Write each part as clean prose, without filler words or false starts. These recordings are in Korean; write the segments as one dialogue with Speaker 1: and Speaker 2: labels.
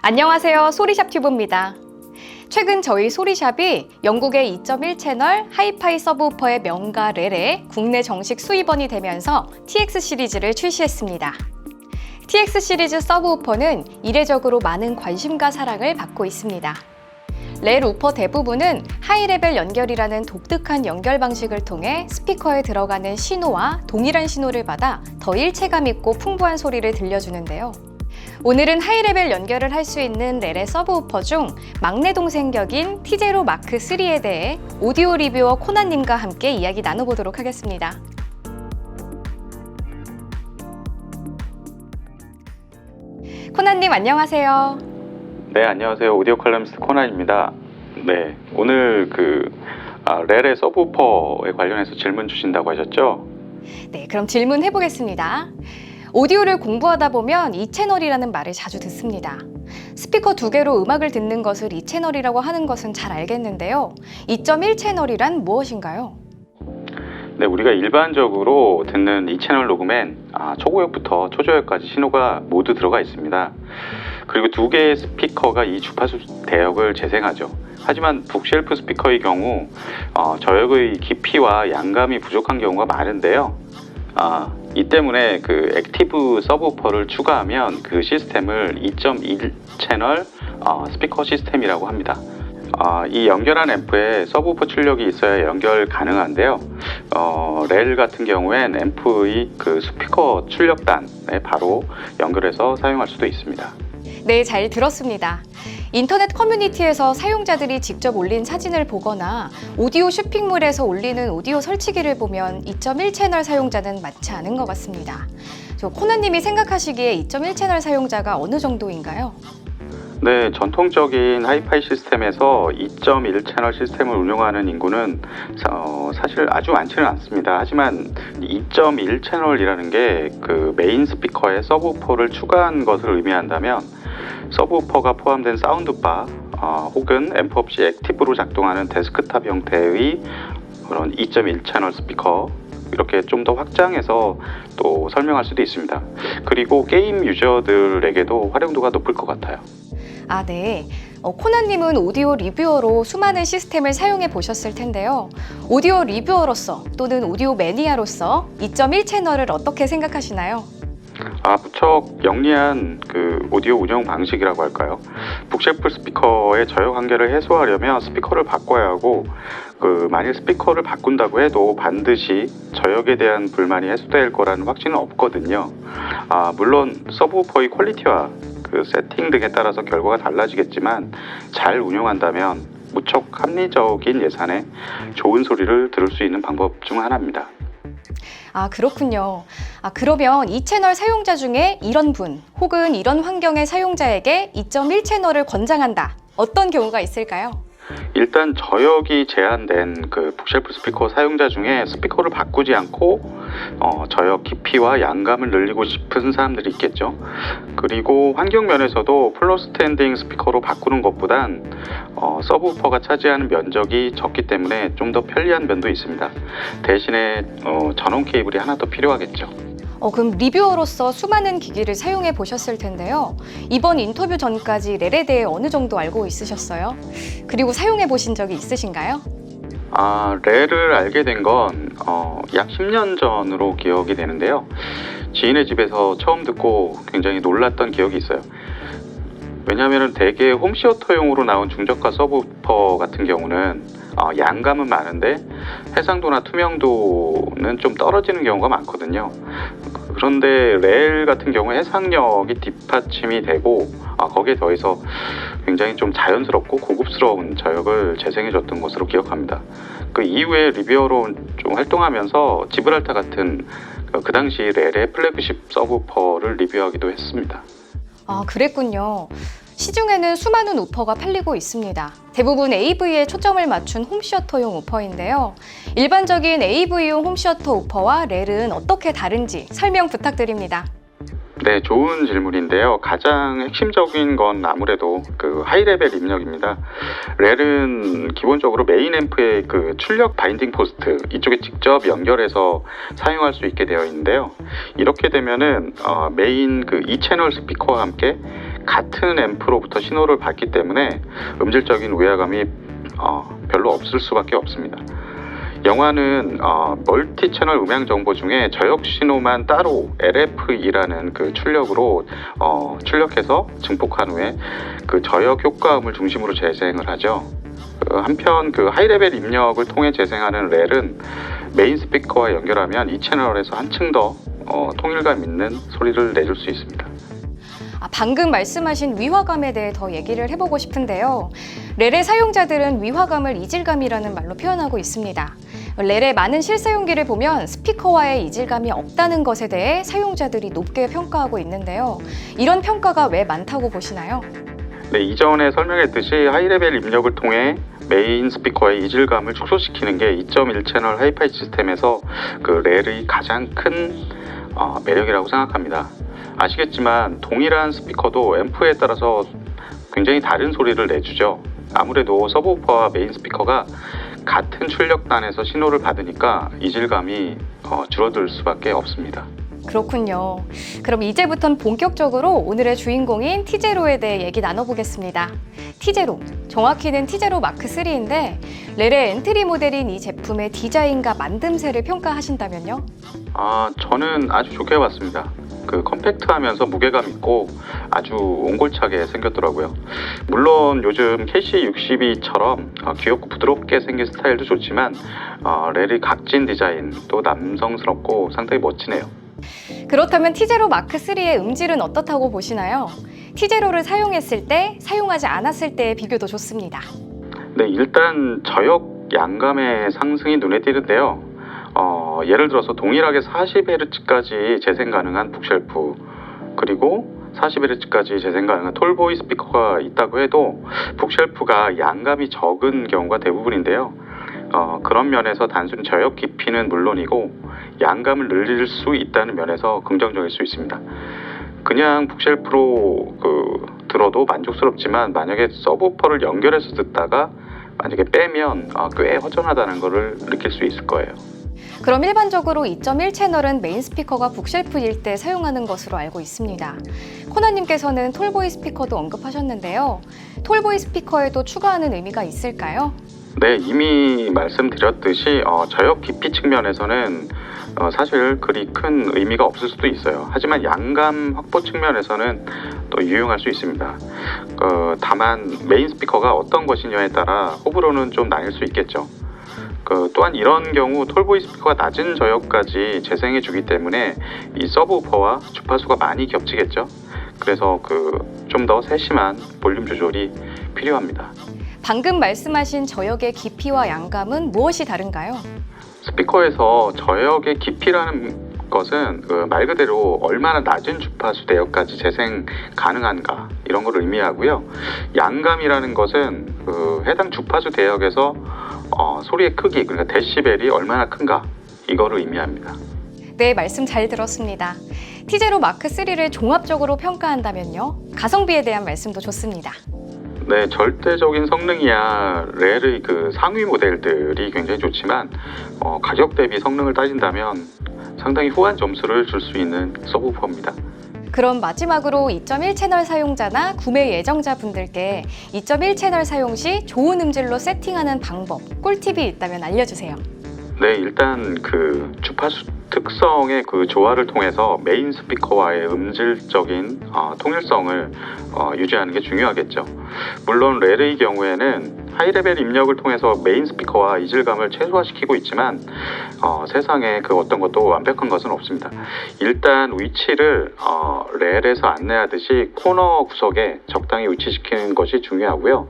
Speaker 1: 안녕하세요. 소리샵 튜브입니다. 최근 저희 소리샵이 영국의 2.1 채널 하이파이 서브우퍼의 명가 렐의 국내 정식 수입원이 되면서 TX 시리즈를 출시했습니다. TX 시리즈 서브우퍼는 이례적으로 많은 관심과 사랑을 받고 있습니다. 렐 우퍼 대부분은 하이레벨 연결이라는 독특한 연결 방식을 통해 스피커에 들어가는 신호와 동일한 신호를 받아 더 일체감 있고 풍부한 소리를 들려주는데요. 오늘은 하이레벨 연결을 할 수 있는 렐의 서브우퍼 중 막내 동생 격인 T0 마크 3에 대해 오디오 리뷰어 코난님과 함께 이야기 나눠보도록 하겠습니다. 코난님 안녕하세요.
Speaker 2: 네, 안녕하세요. 오디오 칼럼니스트 코난입니다. 네, 오늘 렐의 서브우퍼에 관련해서 질문 주신다고 하셨죠?
Speaker 1: 네, 그럼 질문해 보겠습니다. 오디오를 공부하다 보면 이 채널이라는 말을 자주 듣습니다. 스피커 두 개로 음악을 듣는 것을 이 채널이라고 하는 것은 잘 알겠는데요. 2.1 채널이란 무엇인가요?
Speaker 2: 네, 우리가 일반적으로 듣는 이 채널 녹음엔 초고역부터 초저역까지 신호가 모두 들어가 있습니다. 그리고 두 개의 스피커가 이 주파수 대역을 재생하죠. 하지만 북쉘프 스피커의 경우 저역의 깊이와 양감이 부족한 경우가 많은데요. 이 때문에 액티브 서브우퍼를 추가하면 그 시스템을 2.1 채널 스피커 시스템이라고 합니다. 이 연결한 앰프에 서브우퍼 출력이 있어야 연결 가능한데요. 렐 같은 경우엔 앰프의 스피커 출력단에 바로 연결해서 사용할 수도 있습니다.
Speaker 1: 네, 잘 들었습니다. 인터넷 커뮤니티에서 사용자들이 직접 올린 사진을 보거나 오디오 쇼핑몰에서 올리는 오디오 설치기를 보면 2.1 채널 사용자는 많지 않은 것 같습니다. 코난님이 생각하시기에 2.1 채널 사용자가 어느 정도인가요?
Speaker 2: 네, 전통적인 하이파이 시스템에서 2.1 채널 시스템을 운영하는 인구는 사실 아주 많지는 않습니다. 하지만 2.1 채널이라는 게 메인 스피커에 서브우퍼를 추가한 것을 의미한다면 서브우퍼가 포함된 사운드바 혹은 앰프 없이 액티브로 작동하는 데스크탑 형태의 그런 2.1 채널 스피커 이렇게 좀 더 확장해서 또 설명할 수도 있습니다. 그리고 게임 유저들에게도 활용도가 높을 것 같아요.
Speaker 1: 네. 코난님은 오디오 리뷰어로 수많은 시스템을 사용해 보셨을 텐데요. 오디오 리뷰어로서 또는 오디오 매니아로서 2.1 채널을 어떻게 생각하시나요?
Speaker 2: 무척 영리한 오디오 운영 방식이라고 할까요? 북쉘프 스피커의 저역 한계를 해소하려면 스피커를 바꿔야 하고 만일 스피커를 바꾼다고 해도 반드시 저역에 대한 불만이 해소될 거라는 확신은 없거든요. 물론 서브우퍼의 퀄리티와 세팅 등에 따라서 결과가 달라지겠지만 잘 운영한다면 무척 합리적인 예산에 좋은 소리를 들을 수 있는 방법 중 하나입니다.
Speaker 1: 그렇군요. 그러면 이 채널 사용자 중에 이런 분 혹은 이런 환경의 사용자에게 2.1 채널을 권장한다. 어떤 경우가 있을까요?
Speaker 2: 일단 저역이 제한된 북쉘프 스피커 사용자 중에 스피커를 바꾸지 않고 저역 깊이와 양감을 늘리고 싶은 사람들이 있겠죠. 그리고 환경 면에서도 플로 스탠딩 스피커로 바꾸는 것보단 서브우퍼가 차지하는 면적이 적기 때문에 좀 더 편리한 면도 있습니다. 대신에 전원 케이블이 하나 더 필요하겠죠.
Speaker 1: 그럼 리뷰어로서 수많은 기기를 사용해 보셨을 텐데요. 이번 인터뷰 전까지 렐에 대해 어느 정도 알고 있으셨어요? 그리고 사용해 보신 적이 있으신가요?
Speaker 2: 렐을 알게 된 건 약 10년 전으로 기억이 되는데요. 지인의 집에서 처음 듣고 굉장히 놀랐던 기억이 있어요. 왜냐하면 대개 홈시어터용으로 나온 중저가 서브우퍼 같은 경우는 양감은 많은데 해상도나 투명도는 좀 떨어지는 경우가 많거든요. 그런데 렐 같은 경우 해상력이 뒷받침이 되고 거기에 더해서 굉장히 좀 자연스럽고 고급스러운 저역을 재생해줬던 것으로 기억합니다. 그 이후에 리뷰어로 좀 활동하면서 지브랄타 같은 그 당시 렐의 플래그십 서브우퍼를 리뷰하기도 했습니다.
Speaker 1: 그랬군요. 시중에는 수많은 우퍼가 팔리고 있습니다. 대부분 AV에 초점을 맞춘 홈시어터용 우퍼인데요. 일반적인 AV용 홈시어터 우퍼와 렐은 어떻게 다른지 설명 부탁드립니다.
Speaker 2: 네, 좋은 질문인데요. 가장 핵심적인 건 아무래도 하이레벨 입력입니다. 렐은 기본적으로 메인 앰프의 출력 바인딩 포스트 이쪽에 직접 연결해서 사용할 수 있게 되어 있는데요. 이렇게 되면은 메인 2채널 스피커와 함께 같은 앰프로부터 신호를 받기 때문에 음질적인 위화감이 별로 없을 수밖에 없습니다. 영화는 멀티 채널 음향 정보 중에 저역 신호만 따로 LFE라는 그 출력으로 출력해서 증폭한 후에 그 저역 효과음을 중심으로 재생을 하죠. 한편 그 하이레벨 입력을 통해 재생하는 렐은 메인 스피커와 연결하면 이 채널에서 한층 더 통일감 있는 소리를 내줄 수 있습니다.
Speaker 1: 방금 말씀하신 위화감에 대해 더 얘기를 해보고 싶은데요. 렐의 사용자들은 위화감을 이질감이라는 말로 표현하고 있습니다. 렐의 많은 실사용기를 보면 스피커와의 이질감이 없다는 것에 대해 사용자들이 높게 평가하고 있는데요. 이런 평가가 왜 많다고 보시나요?
Speaker 2: 네, 이전에 설명했듯이 하이레벨 입력을 통해 메인 스피커의 이질감을 축소시키는 게 2.1 채널 하이파이 시스템에서 그 렐의 가장 큰 매력이라고 생각합니다. 아시겠지만 동일한 스피커도 앰프에 따라서 굉장히 다른 소리를 내주죠. 아무래도 서브우퍼와 메인 스피커가 같은 출력단에서 신호를 받으니까 이질감이 줄어들 수밖에 없습니다.
Speaker 1: 그렇군요. 그럼 이제부터는 본격적으로 오늘의 주인공인 티제로에 대해 얘기 나눠보겠습니다. 티제로, 정확히는 티제로 마크 3인데 렐의 엔트리 모델인 이 제품의 디자인과 만듦새를 평가하신다면요?
Speaker 2: 저는 아주 좋게 봤습니다. 그 컴팩트하면서 무게감 있고 아주 옹골차게 생겼더라고요. 물론 요즘 KC62처럼 귀엽고 부드럽게 생긴 스타일도 좋지만 렐의 각진 디자인 또 남성스럽고 상당히 멋지네요.
Speaker 1: 그렇다면 티제로 마크 3의 음질은 어떻다고 보시나요? 티제로를 사용했을 때, 사용하지 않았을 때의 비교도 좋습니다.
Speaker 2: 네, 일단 저역 양감의 상승이 눈에 띄는데요. 예를 들어서 동일하게 40Hz까지 재생 가능한 북쉘프 그리고 40Hz까지 재생 가능한 톨보이 스피커가 있다고 해도 북쉘프가 양감이 적은 경우가 대부분인데요. 그런 면에서 단순 저역 깊이는 물론이고 양감을 늘릴 수 있다는 면에서 긍정적일 수 있습니다. 그냥 북쉘프로 들어도 만족스럽지만 만약에 서브우퍼를 연결해서 듣다가 만약에 빼면 꽤 허전하다는 것을 느낄 수 있을 거예요.
Speaker 1: 그럼 일반적으로 2.1 채널은 메인 스피커가 북쉘프일 때 사용하는 것으로 알고 있습니다. 코나님께서는 톨보이 스피커도 언급하셨는데요. 톨보이 스피커에도 추가하는 의미가 있을까요?
Speaker 2: 네, 이미 말씀드렸듯이 저역 깊이 측면에서는 사실 그리 큰 의미가 없을 수도 있어요. 하지만 양감 확보 측면에서는 또 유용할 수 있습니다. 다만 메인 스피커가 어떤 것이냐에 따라 호불호는 좀 나뉠 수 있겠죠. 또한 이런 경우 톨보이 스피커가 낮은 저역까지 재생해 주기 때문에 이 서브우퍼와 주파수가 많이 겹치겠죠. 그래서 좀 더 세심한 볼륨 조절이 필요합니다.
Speaker 1: 방금 말씀하신 저역의 깊이와 양감은 무엇이 다른가요?
Speaker 2: 스피커에서 저역의 깊이라는 것은 말 그대로 얼마나 낮은 주파수 대역까지 재생 가능한가 이런 걸 의미하고요. 양감이라는 것은 해당 주파수 대역에서 소리의 크기, 그러니까 데시벨이 얼마나 큰가 이거를 의미합니다.
Speaker 1: 네, 말씀 잘 들었습니다. 티제로 마크 3를 종합적으로 평가한다면요? 가성비에 대한 말씀도 좋습니다.
Speaker 2: 네, 절대적인 성능이야 렐의 상위 모델들이 굉장히 좋지만 가격 대비 성능을 따진다면 상당히 후한 점수를 줄 수 있는 서브우퍼입니다.
Speaker 1: 그럼 마지막으로 2.1 채널 사용자나 구매 예정자분들께 2.1 채널 사용 시 좋은 음질로 세팅하는 방법, 꿀팁이 있다면 알려주세요.
Speaker 2: 네, 일단 주파수 특성의 조화를 통해서 메인 스피커와의 음질적인 통일성을 유지하는 게 중요하겠죠. 물론 렐의 경우에는 하이레벨 입력을 통해서 메인 스피커와 이질감을 최소화시키고 있지만 세상에 어떤 것도 완벽한 것은 없습니다. 일단 위치를 렐에서 안내하듯이 코너 구석에 적당히 위치시키는 것이 중요하고요.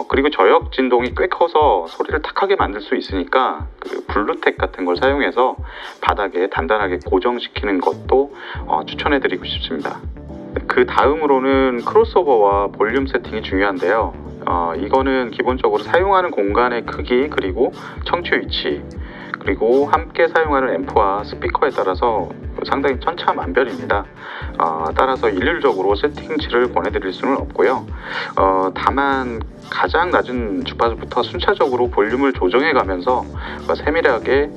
Speaker 2: 그리고 저역 진동이 꽤 커서 소리를 탁하게 만들 수 있으니까 블루텍 같은 걸 사용해서 바닥에 단단하게 고정시키는 것도 추천해드리고 싶습니다. 그 다음으로는 크로스오버와 볼륨 세팅이 중요한데요. 이거는 기본적으로 사용하는 공간의 크기 그리고 청취 위치 그리고 함께 사용하는 앰프와 스피커에 따라서 상당히 천차만별입니다. 따라서 일률적으로 세팅치를 권해드릴 수는 없고요. 다만 가장 낮은 주파수부터 순차적으로 볼륨을 조정해 가면서 세밀하게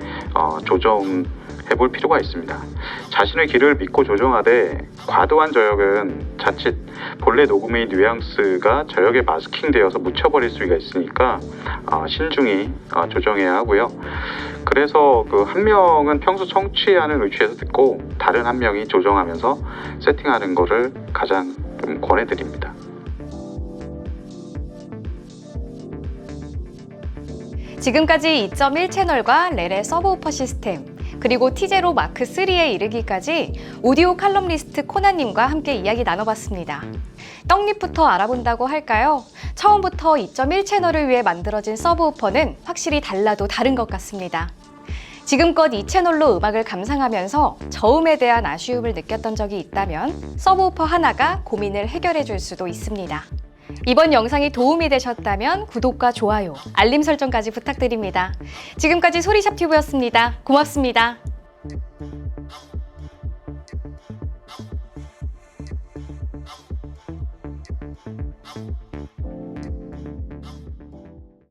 Speaker 2: 조정해 해볼 필요가 있습니다. 자신의 귀를 믿고 조정하되 과도한 저역은 자칫 본래 녹음의 뉘앙스가 저역에 마스킹되어서 묻혀버릴 수가 있으니까 신중히 조정해야 하고요. 그래서 그 한 명은 평소 청취하는 위치에서 듣고 다른 한 명이 조정하면서 세팅하는 거를 가장 좀 권해드립니다.
Speaker 1: 지금까지 2.1 채널과 렐의 서브우퍼 시스템, 그리고 T0 마크 3에 이르기까지 오디오 칼럼니스트 코나님과 함께 이야기 나눠봤습니다. 떡잎부터 알아본다고 할까요? 처음부터 2.1 채널을 위해 만들어진 서브우퍼는 확실히 달라도 다른 것 같습니다. 지금껏 이 채널로 음악을 감상하면서 저음에 대한 아쉬움을 느꼈던 적이 있다면 서브우퍼 하나가 고민을 해결해 줄 수도 있습니다. 이번 영상이 도움이 되셨다면 구독과 좋아요, 알림 설정까지 부탁드립니다. 지금까지 소리샵 튜브였습니다. 고맙습니다.